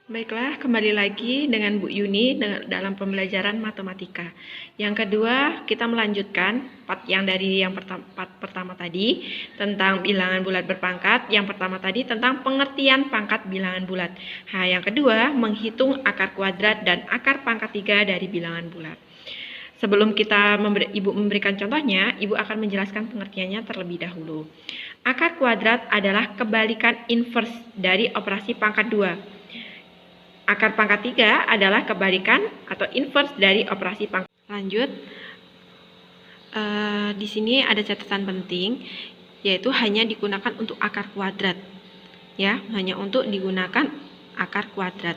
Baiklah, kembali lagi dengan Bu Yuni dalam pembelajaran matematika. Yang kedua, kita melanjutkan part yang pertama tadi tentang bilangan bulat berpangkat. Yang pertama tadi tentang pengertian pangkat bilangan bulat. Nah, yang kedua, menghitung akar kuadrat dan akar pangkat 3 dari bilangan bulat. Sebelum Ibu memberikan contohnya, Ibu akan menjelaskan pengertiannya terlebih dahulu. Akar kuadrat adalah kebalikan inverse dari operasi pangkat 2. Akar pangkat 3 adalah kebalikan atau inverse dari operasi pangkat. Lanjut, di sini ada catatan penting, yaitu hanya digunakan untuk akar kuadrat. Ya, hanya untuk digunakan akar kuadrat.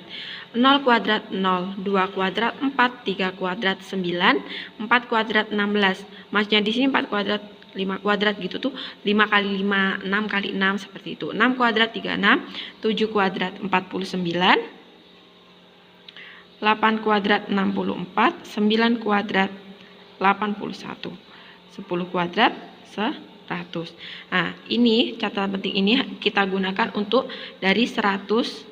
0 kuadrat 0, 2 kuadrat 4, 3 kuadrat 9, 4 kuadrat 16. Maksudnya di sini 4 kuadrat 5 kuadrat gitu tuh, 5 kali 5, 6 kali 6 seperti itu. 6 kuadrat 36, 7 kuadrat 49, 8 kuadrat 64, 9 kuadrat 81, 10 kuadrat 100. Nah, ini catatan penting ini kita gunakan untuk dari 100,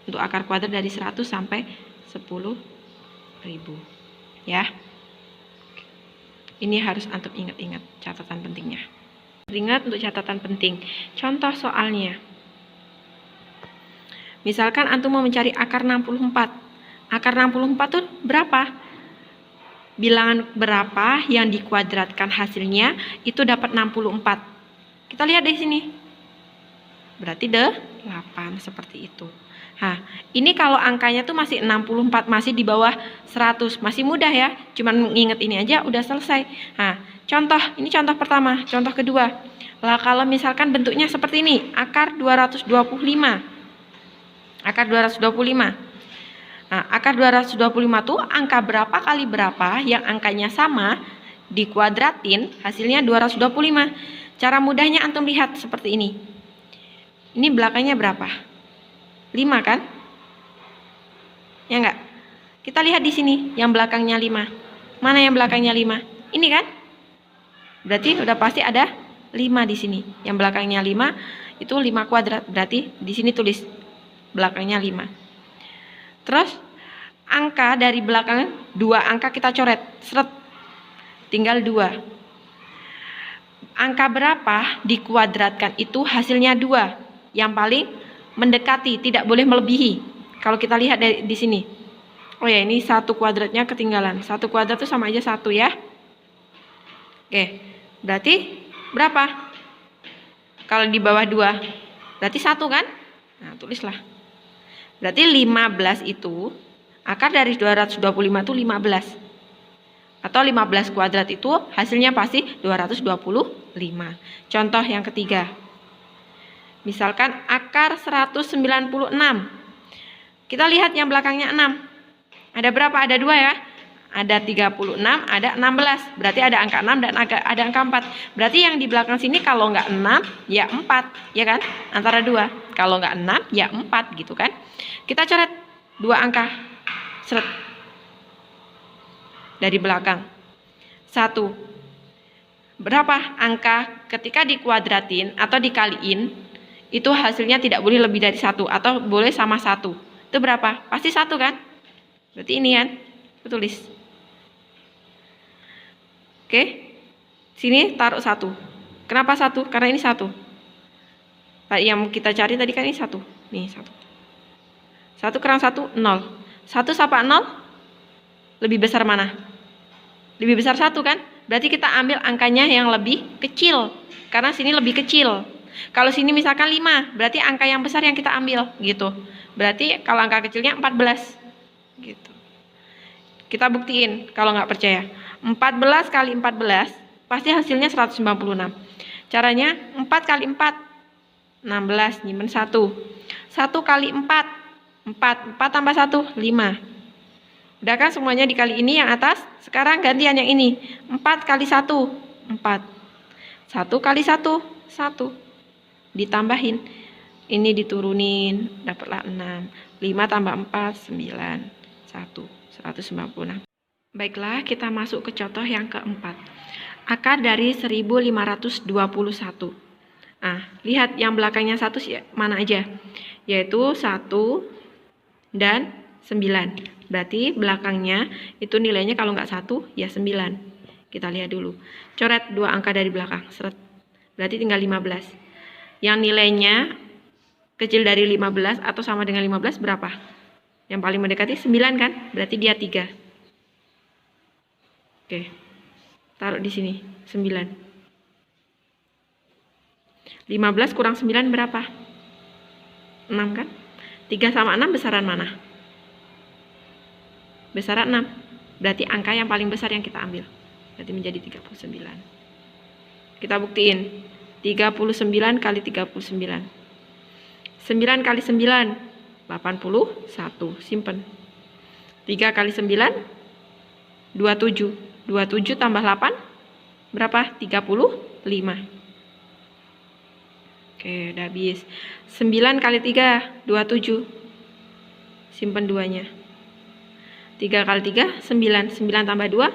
untuk akar kuadrat dari 100 sampai 10.000. Ya. Ini harus antum ingat-ingat catatan pentingnya. Ingat untuk catatan penting. Contoh soalnya. Misalkan antum mau mencari akar 64. Akar 64 itu berapa? Bilangan berapa yang dikuadratkan hasilnya itu dapat 64. Kita lihat di sini. Berarti 8 seperti itu. Nah, ini kalau angkanya tuh masih 64, masih di bawah 100, masih mudah ya. Cuman nginget ini aja udah selesai. Nah, ini contoh pertama, contoh kedua. Lah kalau misalkan bentuknya seperti ini, akar 225. Akar 225. Nah, akar 225 tuh angka berapa kali berapa yang angkanya sama dikuadratin hasilnya 225. Cara mudahnya antum lihat seperti ini. Ini belakangnya berapa? 5 kan? Ya enggak? Kita lihat di sini yang belakangnya 5. Mana yang belakangnya 5? Ini kan? Berarti udah pasti ada 5 di sini. Yang belakangnya 5 itu 5 kuadrat. Berarti di sini tulis belakangnya 5. Terus angka dari belakang 2 angka kita coret, seret. Tinggal 2. Angka berapa dikuadratkan itu hasilnya 2. Yang paling mendekati, tidak boleh melebihi. Kalau kita lihat di sini. Oh ya, ini 1 kuadratnya ketinggalan. 1 kuadrat itu sama aja 1 ya. Oke, berarti berapa? Kalau di bawah 2, berarti 1 kan? Nah, tulislah. Berarti 15 itu, akar dari 225 itu 15. Atau 15 kuadrat itu hasilnya pasti 225. Contoh yang ketiga. Misalkan akar 196. Kita lihat yang belakangnya 6. Ada berapa? Ada 2 ya. Ada 36, ada 16. Berarti ada angka 6 dan ada angka 4. Berarti yang di belakang sini kalau nggak 6, ya 4. Ya kan? Antara 2. Kalau nggak 6, ya 4 gitu kan. Kita coret 2 angka. Seret. Dari belakang. 1. Berapa angka ketika dikuadratin atau dikaliin, itu hasilnya tidak boleh lebih dari 1 atau boleh sama 1. Itu berapa? Pasti 1 kan? Berarti ini kan? Tulis. Oke, sini taruh 1. Kenapa 1? Karena ini 1. Yang kita cari tadi kan ini 1. Nih 1. 1 kurang 1, 0. 1 sama 0, lebih besar mana? Lebih besar 1 kan? Berarti kita ambil angkanya yang lebih kecil. Karena sini lebih kecil. Kalau sini misalkan 5, berarti angka yang besar yang kita ambil. Gitu. Berarti kalau angka kecilnya 14. Gitu. Kita buktiin kalau nggak percaya. 14 kali 14 pasti hasilnya 196. Caranya 4 kali 4 16, nyimpen 1. 1 kali 4 4 tambah 1 5. Udah kan semuanya dikali ini yang atas. Sekarang gantian yang ini. 4 kali 1 4. 1 kali 1 1. Ditambahin. Ini diturunin, dapatlah 6. 5 tambah 4 9. 1 196. Baiklah, kita masuk ke contoh yang keempat. Akar dari 1521. Nah, lihat yang belakangnya 1 mana aja. Yaitu 1, dan 9. Berarti belakangnya itu nilainya kalau nggak 1 ya 9. Kita lihat dulu. Coret 2 angka dari belakang. Seret. Berarti tinggal 15. Yang nilainya kecil dari 15 atau sama dengan 15 berapa? Yang paling mendekati 9 kan? Berarti dia 3. Oke. Taruh di sini. 9. 15 kurang 9 berapa? 6 kan? 3 sama 6 besaran mana? Besaran 6. Berarti angka yang paling besar yang kita ambil. Berarti menjadi 39. Kita buktiin. 39 kali 39. 9 kali 9. 81. Simpen. 3 kali 9. 27. 27 tambah 8. Berapa? 35. Oke, udah habis. 9 kali 3, 27. Simpen 2-nya. 3 kali 3, 9. 9 tambah 2,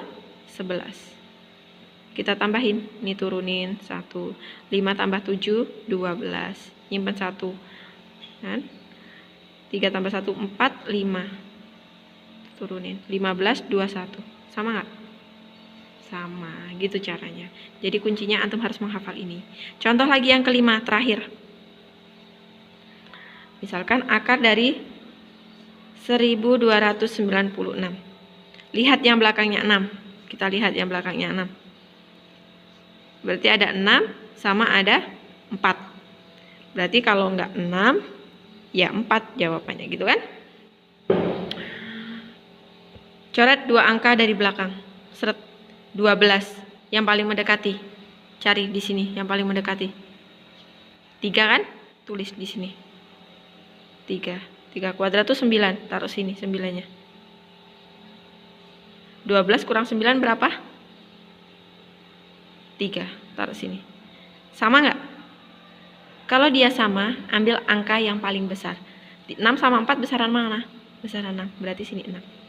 11. Kita tambahin. Ini turunin 1. 5 tambah 7, 12. Nyimpen 1. Kan? 3 tambah 1, 4, 5. Turunin. 15, 21. Sama nggak? Sama, gitu caranya. Jadi kuncinya antum harus menghafal ini. Contoh lagi yang kelima, terakhir. Misalkan akar dari 1296. Lihat yang belakangnya 6. Kita lihat yang belakangnya 6. Berarti ada 6 sama ada 4. Berarti kalau enggak 6, ya 4 jawabannya gitu kan? Coret 2 angka dari belakang. Seret. 12 yang paling mendekati. Cari di sini yang paling mendekati. 3 kan? Tulis di sini. 3. 3 kuadrat itu 9. Taruh sini 9-nya. 12 kurang 9 berapa? 3. Taruh sini. Sama nggak? Kalau dia sama, ambil angka yang paling besar. 6 sama 4 besaran mana? Besaran 6. Berarti sini 6.